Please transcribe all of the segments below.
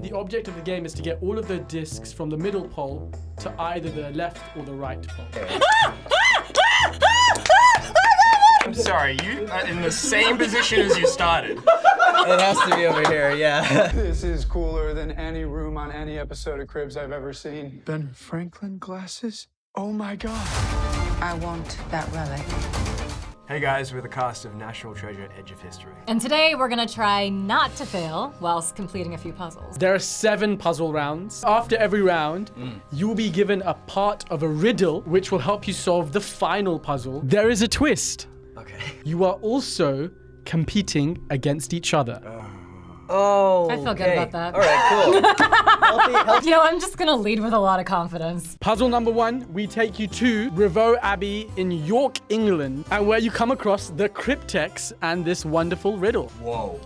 The object of the game is to get all of the discs from the middle pole to either the left or the right pole. I'm sorry, you are in the same position as you started. It has to be over here, yeah. This is cooler than any room on any episode of Cribs I've ever seen. Ben Franklin glasses? Oh my god. I want that relic. Hey guys, we're the cast of National Treasure: Edge of History. And today we're gonna try not to fail whilst completing a few puzzles. There are 7 puzzle rounds. After every round, you will be given a part of a riddle which will help you solve the final puzzle. There is a twist. Okay. You are also competing against each other. Oh, I feel good about that. All right, cool. You know, I'm just gonna lead with a lot of confidence. Puzzle number 1, we take you to Rievaulx Abbey in York, England, and where you come across the Cryptex and this wonderful riddle. Whoa.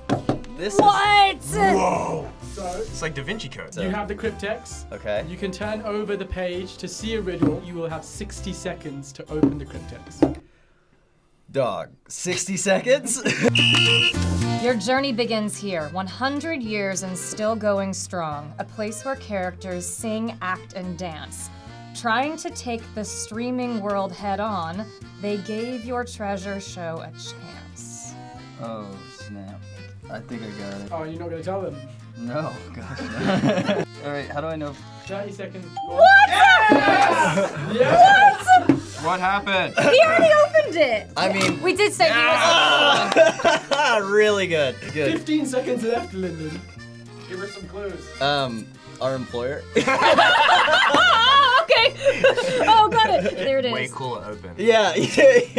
This What? Whoa. So, It's like Da Vinci Code. you have the Cryptex. Okay. You can turn over the page to see a riddle. You will have 60 seconds to open the Cryptex. Dog. 60 seconds? Your journey begins here, 100 years and still going strong. A place where characters sing, act, and dance. Trying to take the streaming world head on, they gave your treasure show a chance. Oh, snap. I think I got it. Oh, you're not going to tell them? No, gosh, no. All right, how do I know? 30 seconds. What? Yes! Yes! What happened? He already opened it! I mean... We did say he was really good. Good. 15 seconds left, Lyndon. Give her some clues. Our employer. Oh, okay. Oh, got it. There it is. Way cooler open. Yeah. Good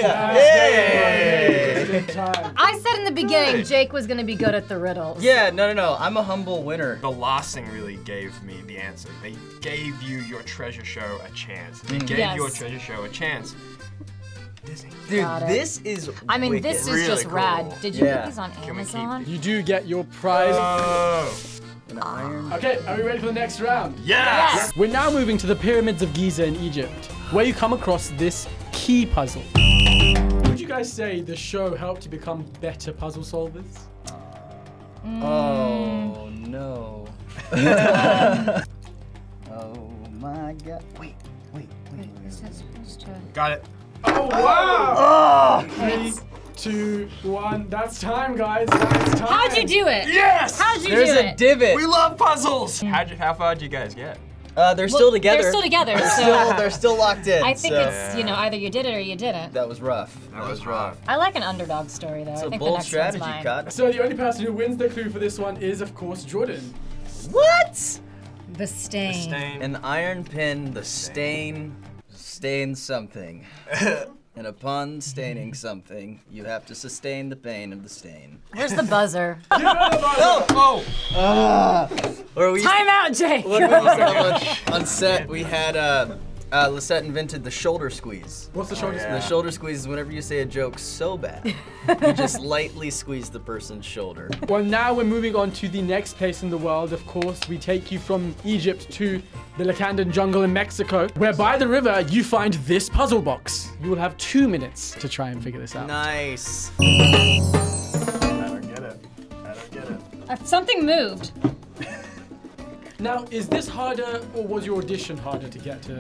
time. I said in the beginning Jake was gonna be good at the riddles. Yeah, no. I'm a humble winner. The last thing really gave me the answer. They gave you your treasure show a chance. They gave Yes. your treasure show a chance. Disney. Dude, Got it. this is I mean, wicked. this is Really just rad. cool. Did you Yeah. get these on Can we keep Amazon? You do get your prize. Oh. An iron. Okay, are we ready for the next round? Yes! We're now moving to the pyramids of Giza in Egypt, where you come across this key puzzle. Would you guys say the show helped you become better puzzle solvers? Oh, no. Oh, my God. Wait. This is supposed to... Got it. Oh, wow! 3, 2, 1. That's time, guys. That's time. How'd you do it? Yes! How'd you There's do a it? divot. We love puzzles! How far did you guys get? They're still together. They're still together, so They're still locked in. I think so. it's, you know, either you did it or you didn't. That was rough. That was rough. I like an underdog story, though. It's I a think the bold next strategy, one's mine. Cut. So the only person who wins the clue for this one is, of course, Jordan. What? The stain. Stain. An iron pin, the stain, stains something. And upon staining something, you have to sustain the pain of the stain. Where's the buzzer? Oh! Or we Time out, Jake! when we used to have on set, we had Lisette invented the shoulder squeeze. What's the shoulder yeah. The shoulder squeeze is whenever you say a joke so bad, you just lightly squeeze the person's shoulder. Well, now we're moving on to the next place in the world. Of course, we take you from Egypt to the Lacandan jungle in Mexico, where by the river you find this puzzle box. You will have 2 minutes to try and figure this out. Nice. I don't get it. Something moved. Now, is this harder, or was your audition harder to get to?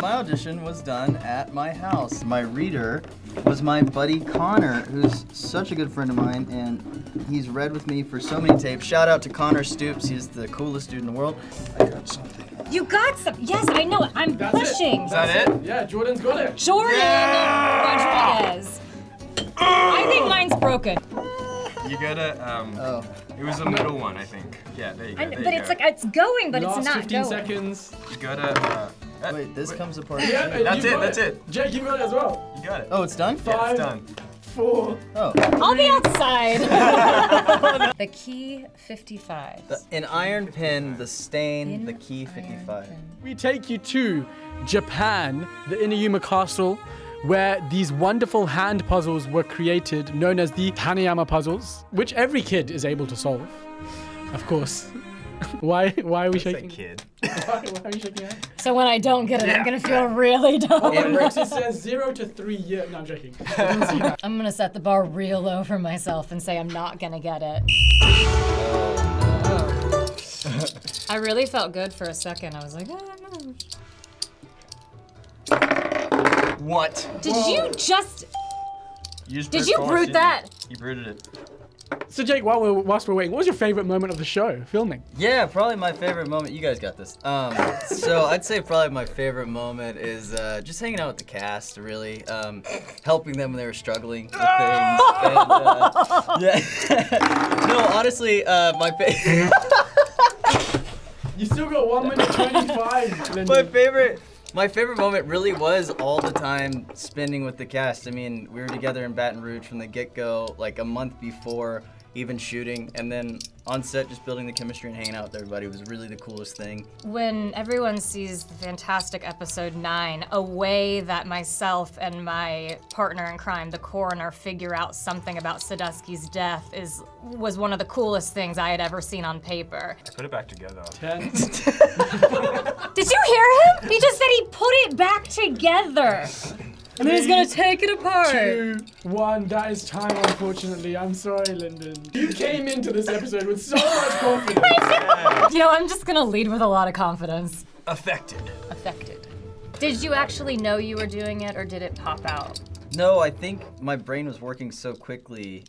My audition was done at my house. My reader was my buddy Connor, who's such a good friend of mine, and he's read with me for so many tapes. Shout out to Connor Stoops, he's the coolest dude in the world. I got something. You got some. Yes, I know. I'm That's pushing. Is that it? Yeah, Jordan's got it. Jordan Rodriguez. I think mine's broken. You gotta, Oh. it was the middle one, I think. Yeah, there you go. But it's like, it's going, but Last it's not 15 going. seconds. You gotta, Wait, this comes apart. Yeah, and That's you've it, got that's it. Jake, you got it as well. You got it. Oh, it's done? Yeah, 5, it's done. 4. Oh. I'll be outside. The key 55. An iron pin, the stain, the key 55. We take you to Japan, the Inuyuma Castle, where these wonderful hand puzzles were created, known as the Hanayama Puzzles, which every kid is able to solve. Of course. Why are we It's a shaking? kid. Why are you shaking your head? So when I don't get it, I'm gonna feel really dumb. It works. It says 0 to 3 years. No, I'm joking. It doesn't say that. I'm gonna set the bar real low for myself and say I'm not gonna get it. I really felt good for a second. I was like, oh, no. What? Did you just... Did you brute that? You bruted it. So Jake, whilst we're waiting, what was your favorite moment of the show, filming? Yeah, probably my favorite moment. You guys got this. So I'd say probably my favorite moment is just hanging out with the cast, really, helping them when they were struggling with things. And, yeah. No, honestly, my favorite. You still got 1 minute 25, Lyndon. My favorite moment really was all the time spending with the cast. I mean, we were together in Baton Rouge from the get-go, like a month before even shooting, and then on set just building the chemistry and hanging out with everybody was really the coolest thing. When everyone sees the fantastic episode 9, a way that myself and my partner in crime, the coroner, figure out something about Sadusky's death was one of the coolest things I had ever seen on paper. I put it back together. 10. Did you hear him? He just said he put it back together. And then he's gonna take it apart. 2, 1, that is time, unfortunately. I'm sorry, Lyndon. You came into this episode with so much confidence. You know, I'm just gonna lead with a lot of confidence. Affected. Did you actually know you were doing it, or did it pop out? No, I think my brain was working so quickly,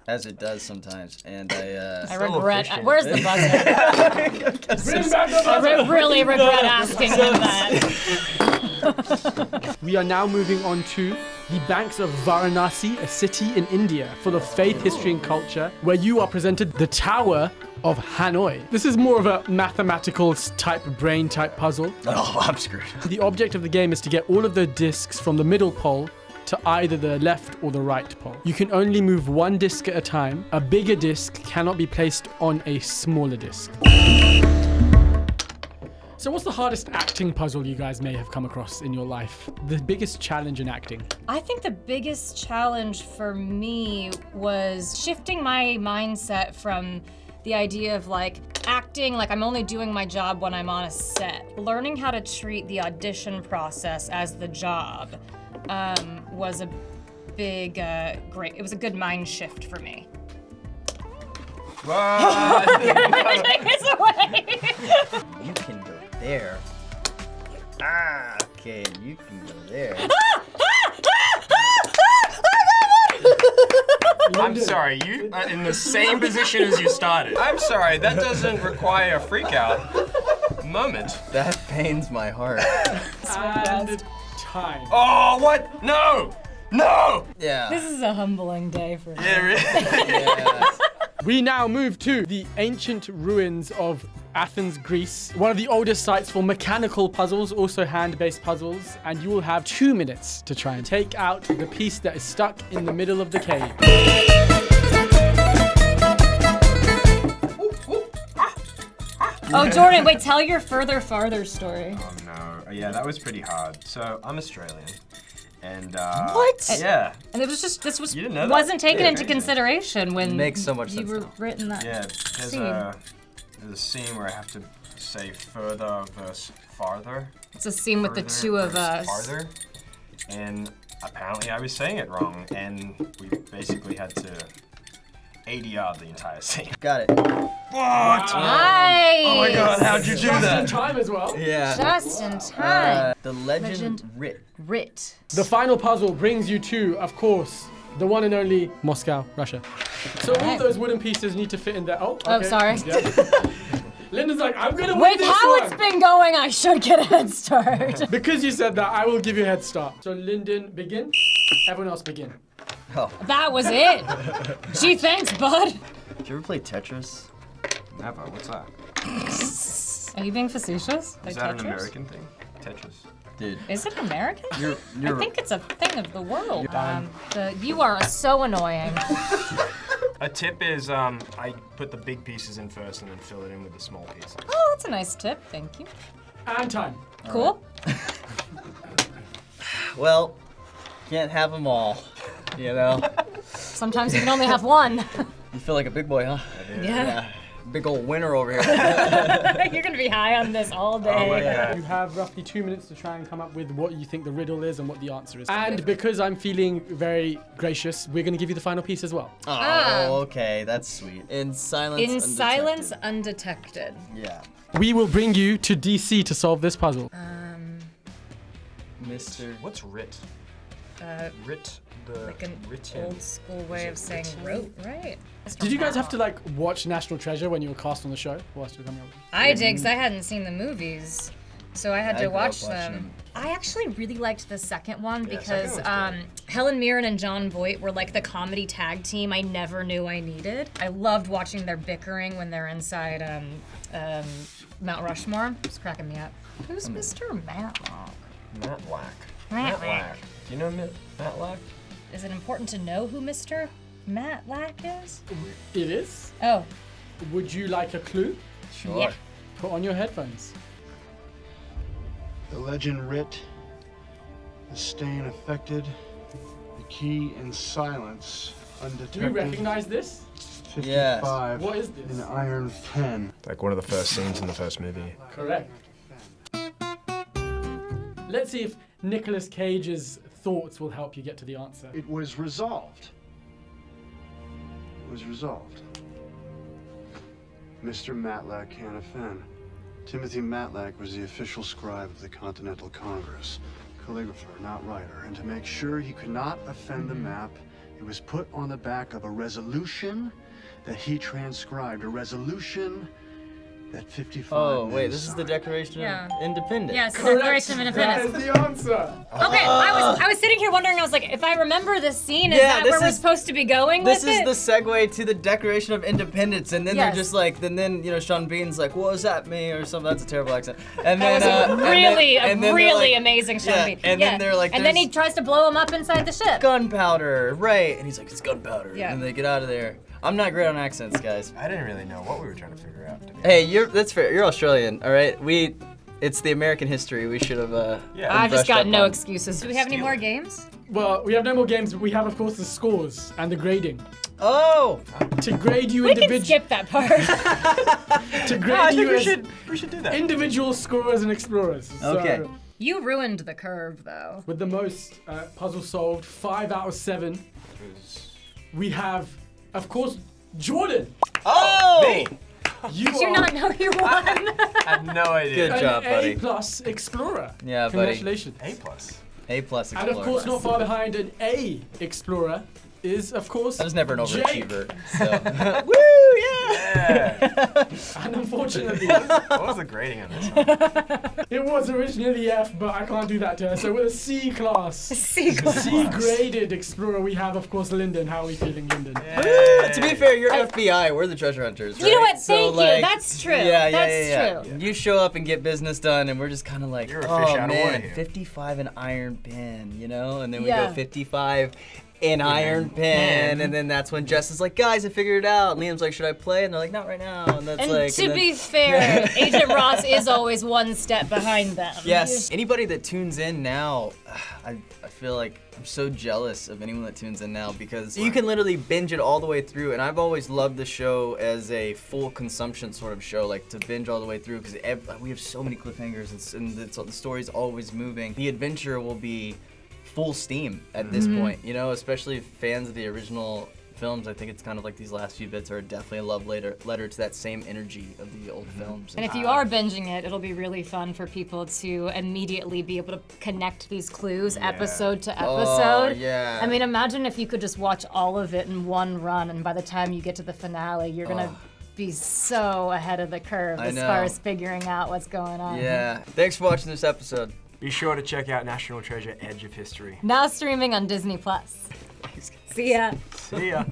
as it does sometimes, and I regret. efficient. Where's the buzzer? Bring back the I buzzer. really regret asking him that. We are now moving on to the banks of Varanasi, a city in India full of faith, history, and culture, where you are presented the Tower of Hanoi. This is more of a mathematical type brain type puzzle. Oh, I'm screwed. The object of the game is to get all of the discs from the middle pole to either the left or the right pole. You can only move one disc at a time. A bigger disc cannot be placed on a smaller disc. So what's the hardest acting puzzle you guys may have come across in your life? The biggest challenge in acting? I think the biggest challenge for me was shifting my mindset from the idea of like acting like I'm only doing my job when I'm on a set. Learning how to treat the audition process as the job was a big, it was a good mind shift for me. Take this away. You can go there. Okay, you can go there. I'm sorry, you are in the same position as you started. I'm sorry, that doesn't require a freak out moment. That pains my heart. And time. Oh, what? No! No! Yeah. This is a humbling day for me. Yeah, really. Yeah. We now move to the ancient ruins of Athens, Greece, one of the oldest sites for mechanical puzzles, also hand-based puzzles, and you will have 2 minutes to try and take out the piece that is stuck in the middle of the cave. Oh, Jordan, wait, tell your farther story. Oh no, yeah, that was pretty hard. So, I'm Australian, and What? yeah. And it was just, this was, You didn't know that? wasn't taken Yeah, into crazy. consideration when Makes so much you sense were now. written that Yeah, scene. there's a scene where I have to say further versus farther. It's a scene with the Further two of versus us. Farther, and apparently I was saying it wrong, and we basically had to ADR the entire scene. Got it. What? Nice! Oh my god, how'd you do Just in that? time as well. Yeah. Just in time. The legend Legend. writ. Writ. The final puzzle brings you to, of course, the one and only Moscow, Russia. So all of those wooden pieces need to fit in there. Oh, okay. Oh, sorry. Yeah. Lyndon's like, I'm gonna win With this how one. it's been going, I should get a head start. Because you said that, I will give you a head start. So Lyndon, begin. Everyone else begin. Oh. That was it. Gee, thanks, bud. Did you ever play Tetris? Never, what's that? Are you being facetious? Is that an American thing? Tetris. Dude. Is it American? You're I think it's a thing of the world. You are so annoying. A tip is I put the big pieces in first and then fill it in with the small pieces. Oh, that's a nice tip. Thank you. And time. Cool. Well, can't have them all. You know? Sometimes you can only have one. You feel like a big boy, huh? Yeah. big old winner over here. You're gonna be high on this all day. Oh my God. You have roughly 2 minutes to try and come up with what you think the riddle is and what the answer is. And because I'm feeling very gracious, we're going to give you the final piece as well. Oh, okay, that's sweet. In silence. In undetected. silence, undetected. Yeah. We will bring you to DC to solve this puzzle. Mr. What's writ? Writ. Like an written. old school way of saying wrote, right? Did you guys have to like watch National Treasure when you were cast on the show? Whilst you were coming up? I did, 'cause I hadn't seen the movies, so I had to grew up watch watching them. I actually really liked the second one Yeah, because second one's Helen Mirren and Jon Voight were like the comedy tag team I never knew I needed. I loved watching their bickering when they're inside Mount Rushmore. It's cracking me up. Who's Mr. Matlock? Matlack. Matlack. Do you know Matlack? Is it important to know who Mr. Matlack is? It is. Oh, Would you like a clue? Sure. yeah. Put on your headphones. The legend writ is staying affected. The key in silence, undetected. Do you recognize this? 55 What is this? in iron pen. Like one of the first scenes in the first movie. Correct. Let's see if Nicolas Cage's thoughts will help you get to the answer. It was resolved. It was resolved. Mr. Matlack can't offend. Timothy Matlack was the official scribe of the Continental Congress. Calligrapher, not writer. And to make sure he could not offend the map, it was put on the back of a resolution that he transcribed. A resolution that 55 Oh, men wait, this is the signed. Declaration Yeah. of Independence. Yes, the Declaration of That is Independence. the answer. Okay, I was sitting here wondering. I was like, if I remember this scene, is Yeah, that this where we're is- supposed to be going This with is it? the segue to the Declaration of Independence, and then Yes. they're just like, then you know, Sean Bean's like, "What does that mean?" or something. That's a terrible accent. And That then was a really, and then they're really like, amazing Sean yeah, Bean. and then they're like, and then he "There's tries to blow him up inside the ship. gunpowder, right? And he's like, "It's gunpowder." Yeah. And they get out of there. I'm not great on accents, guys. I didn't really know what we were trying to figure out. To be Hey, that's fair. You're Australian, all right? It's the American history. We should have. Yeah. I've just brushed got up no on. excuses. Do we have any Steal more it. games? Well, we have no more games, but we have, of course, the scores and the grading. Oh, To grade you We can individually. skip that part. To grade I you think as we should do that. individual scorers and explorers. Okay. So, You ruined the curve, though. with the most puzzles solved, 5 out of 7, we have, of course, Jordan. oh, Me. You Did you not know you won? I had no idea. Good job, buddy. A plus explorer. Yeah, buddy. Congratulations. A plus. A plus. And of course, not far behind an A explorer is, of course, I was never an Jake. overachiever. So. Woo! Yeah. Yeah. And unfortunately, What was the grading on this one? it was originally F, but I can't do that to her. So with a C class, See, C graded explorer, we have, of course, Lyndon. How are we feeling, Lyndon? To be fair, you're FBI. We're the treasure hunters, right? You know what? So, Thank you. like, That's true. Yeah, That's true. You show up and get business done, and we're just kind of like, You're a oh fish out of man, water here." 55 in iron pen, you know? And then we Yeah. go 55 in iron pen, and then that's when Jess is like, guys, I figured it out. And Liam's like, should I play? And they're like, not right now. And that's And like, to and then- be fair, Agent Ross is always one step behind them. Yes. Anybody that tunes in now, I feel like I'm so jealous of anyone that tunes in now because you can literally binge it all the way through. And I've always loved the show as a full consumption sort of show, like to binge all the way through because we have so many cliffhangers and the story's always moving. The adventure will be full steam at this point, you know, especially fans of the original films. I think it's kind of like these last few bits are definitely a love letter to that same energy of the old films. And if you are binging it, it'll be really fun for people to immediately be able to connect these clues episode to episode. Oh, yeah. I mean, imagine if you could just watch all of it in one run, and by the time you get to the finale, you're gonna be so ahead of the curve I as know. far as figuring out what's going on. Yeah. Thanks for watching this episode. Be sure to check out National Treasure: Edge of History. Now streaming on Disney Plus. See ya. See ya.